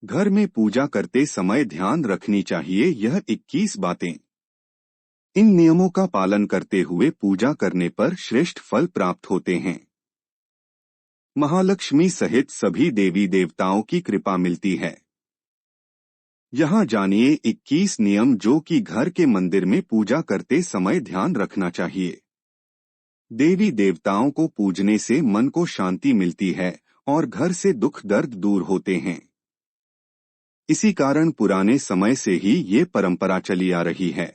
घर में पूजा करते समय ध्यान रखनी चाहिए यह 21 बातें। इन नियमों का पालन करते हुए पूजा करने पर श्रेष्ठ फल प्राप्त होते हैं। महालक्ष्मी सहित सभी देवी देवताओं की कृपा मिलती है। यहाँ जानिए 21 नियम जो कि घर के मंदिर में पूजा करते समय ध्यान रखना चाहिए। देवी देवताओं को पूजने से मन को शांति मिलती है और घर से दुख दर्द दूर होते हैं। इसी कारण पुराने समय से ही ये परंपरा चली आ रही है।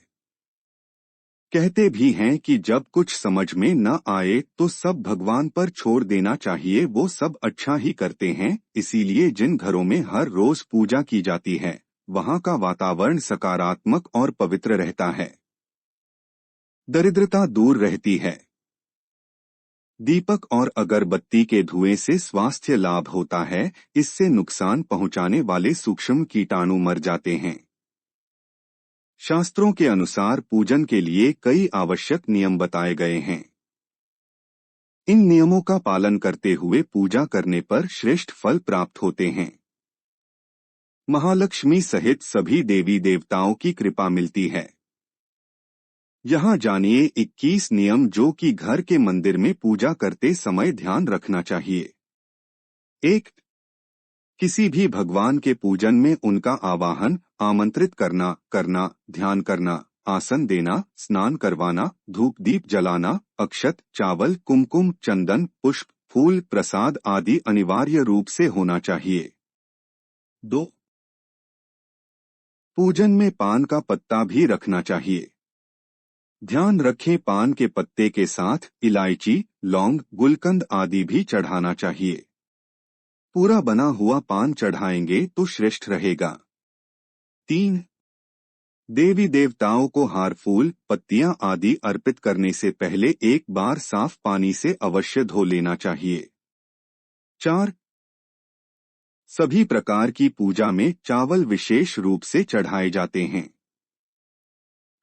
कहते भी हैं कि जब कुछ समझ में न आए तो सब भगवान पर छोड़ देना चाहिए, वो सब अच्छा ही करते हैं। इसीलिए जिन घरों में हर रोज पूजा की जाती है वहां का वातावरण सकारात्मक और पवित्र रहता है। दरिद्रता दूर रहती है। दीपक और अगरबत्ती के धुएं से स्वास्थ्य लाभ होता है। इससे नुकसान पहुंचाने वाले सूक्ष्म कीटाणु मर जाते हैं। शास्त्रों के अनुसार पूजन के लिए कई आवश्यक नियम बताए गए हैं। इन नियमों का पालन करते हुए पूजा करने पर श्रेष्ठ फल प्राप्त होते हैं। महालक्ष्मी सहित सभी देवी देवताओं की कृपा मिलती है। यहाँ जानिए 21 नियम जो कि घर के मंदिर में पूजा करते समय ध्यान रखना चाहिए। 1. किसी भी भगवान के पूजन में उनका आवाहन, आमंत्रित करना, ध्यान करना, आसन देना, स्नान करवाना, धूप दीप जलाना, अक्षत, चावल, कुमकुम, चंदन, पुष्प, फूल, प्रसाद आदि अनिवार्य रूप से होना चाहिए। 2. पूजन में पान का पत्ता भी रखना चाहिए। ध्यान रखें पान के पत्ते के साथ इलायची, लौंग, गुलकंद आदि भी चढ़ाना चाहिए। पूरा बना हुआ पान चढ़ाएंगे तो श्रेष्ठ रहेगा। 3. देवी देवताओं को हार, फूल, पत्तियां आदि अर्पित करने से पहले एक बार साफ पानी से अवश्य धो लेना चाहिए। 4. सभी प्रकार की पूजा में चावल विशेष रूप से चढ़ाए जाते हैं।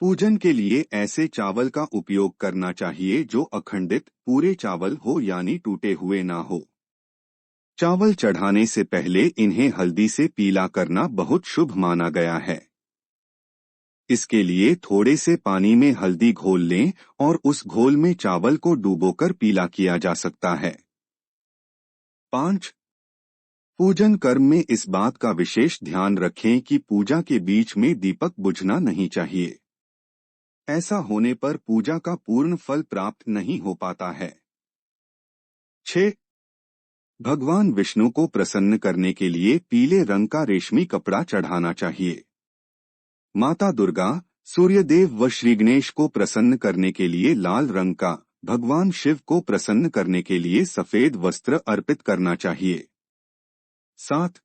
पूजन के लिए ऐसे चावल का उपयोग करना चाहिए जो अखंडित पूरे चावल हो यानी टूटे हुए ना हो। चावल चढ़ाने से पहले इन्हें हल्दी से पीला करना बहुत शुभ माना गया है। इसके लिए थोड़े से पानी में हल्दी घोल लें और उस घोल में चावल को डुबोकर पीला किया जा सकता है। 5. पूजन कर्म में इस बात का विशेष ध्यान रखें कि पूजा के बीच में दीपक बुझना नहीं चाहिए। ऐसा होने पर पूजा का पूर्ण फल प्राप्त नहीं हो पाता है। 6. भगवान विष्णु को प्रसन्न करने के लिए पीले रंग का रेशमी कपड़ा चढ़ाना चाहिए। माता दुर्गा, सूर्यदेव व श्री गणेश को प्रसन्न करने के लिए लाल रंग का, भगवान शिव को प्रसन्न करने के लिए सफेद वस्त्र अर्पित करना चाहिए। 7.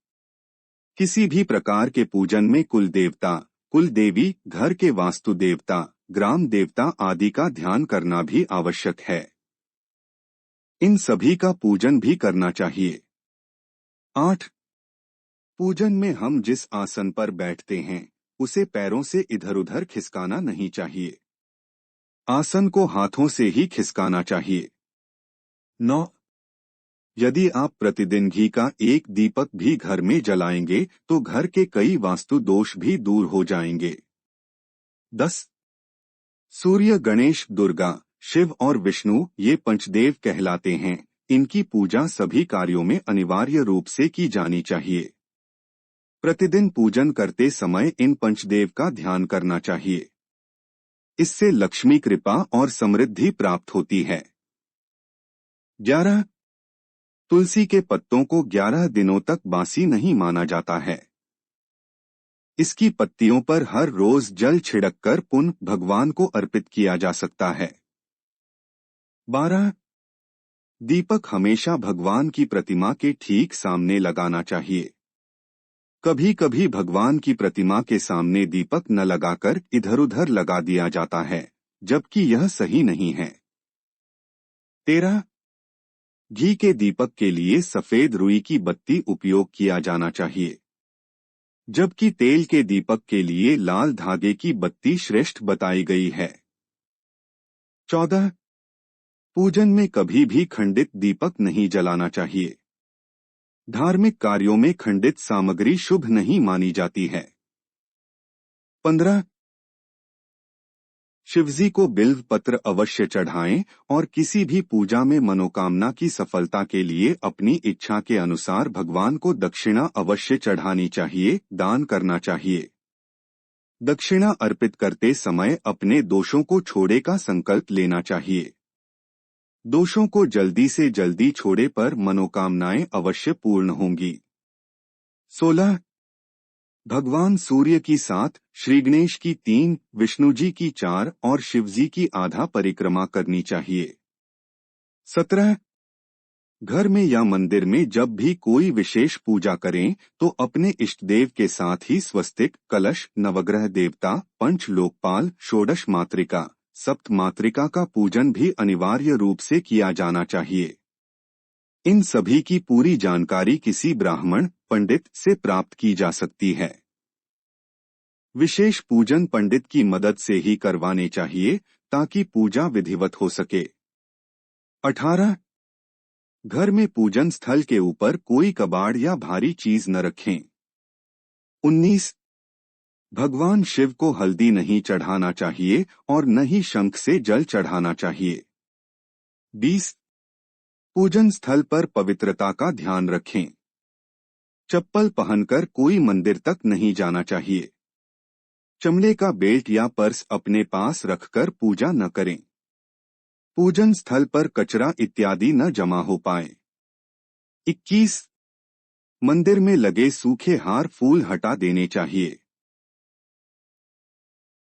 किसी भी प्रकार के पूजन में कुल देवता, कुल देवी, घर के वास्तु देवता, ग्राम देवता आदि का ध्यान करना भी आवश्यक है। इन सभी का पूजन भी करना चाहिए। 8. पूजन में हम जिस आसन पर बैठते हैं उसे पैरों से इधर उधर खिसकाना नहीं चाहिए। आसन को हाथों से ही खिसकाना चाहिए। 9. यदि आप प्रतिदिन घी का एक दीपक भी घर में जलाएंगे तो घर के कई वास्तु दोष भी दूर हो जाएंगे। 10. सूर्य, गणेश, दुर्गा, शिव और विष्णु ये पंचदेव कहलाते हैं। इनकी पूजा सभी कार्यों में अनिवार्य रूप से की जानी चाहिए। प्रतिदिन पूजन करते समय इन पंचदेव का ध्यान करना चाहिए। इससे लक्ष्मी कृपा और समृद्धि प्राप्त होती है। 11. तुलसी के पत्तों को 11 दिनों तक बासी नहीं माना जाता है। इसकी पत्तियों पर हर रोज जल छिड़ककर पुनः भगवान को अर्पित किया जा सकता है। 12. दीपक हमेशा भगवान की प्रतिमा के ठीक सामने लगाना चाहिए। कभी कभी भगवान की प्रतिमा के सामने दीपक न लगाकर इधर उधर लगा दिया जाता है, जबकि यह सही नहीं है। 13. घी के दीपक के लिए सफेद रुई की बत्ती उपयोग किया जाना चाहिए, जबकि तेल के दीपक के लिए लाल धागे की बत्ती श्रेष्ठ बताई गई है। 14. पूजन में कभी भी खंडित दीपक नहीं जलाना चाहिए। धार्मिक कार्यों में खंडित सामग्री शुभ नहीं मानी जाती है। 15 शिवजी को बिल्व पत्र अवश्य चढ़ाएं और किसी भी पूजा में मनोकामना की सफलता के लिए अपनी इच्छा के अनुसार भगवान को दक्षिणा अवश्य चढ़ानी चाहिए, दान करना चाहिए। दक्षिणा अर्पित करते समय अपने दोषों को छोड़े का संकल्प लेना चाहिए। दोषों को जल्दी से जल्दी छोड़े पर मनोकामनाएं अवश्य पूर्ण होंगी। 16 भगवान सूर्य की 7, श्री गणेश की 3, विष्णु जी की 4 और शिव जी की आधा परिक्रमा करनी चाहिए। 17 घर में या मंदिर में जब भी कोई विशेष पूजा करें तो अपने इष्ट देव के साथ ही स्वस्तिक, कलश, नवग्रह देवता, पंच लोकपाल, षोडश मातृका, सप्त मातृका का पूजन भी अनिवार्य रूप से किया जाना चाहिए। इन सभी की पूरी जानकारी किसी ब्राह्मण पंडित से प्राप्त की जा सकती है। विशेष पूजन पंडित की मदद से ही करवाने चाहिए ताकि पूजा विधिवत हो सके। 18 घर में पूजन स्थल के ऊपर कोई कबाड़ या भारी चीज न रखें। 19 भगवान शिव को हल्दी नहीं चढ़ाना चाहिए और न ही शंख से जल चढ़ाना चाहिए। 20 पूजन स्थल पर पवित्रता का ध्यान रखें। चप्पल पहनकर कोई मंदिर तक नहीं जाना चाहिए। चमड़े का बेल्ट या पर्स अपने पास रखकर पूजा न करें। पूजन स्थल पर कचरा इत्यादि न जमा हो पाए। 21 मंदिर में लगे सूखे हार फूल हटा देने चाहिए।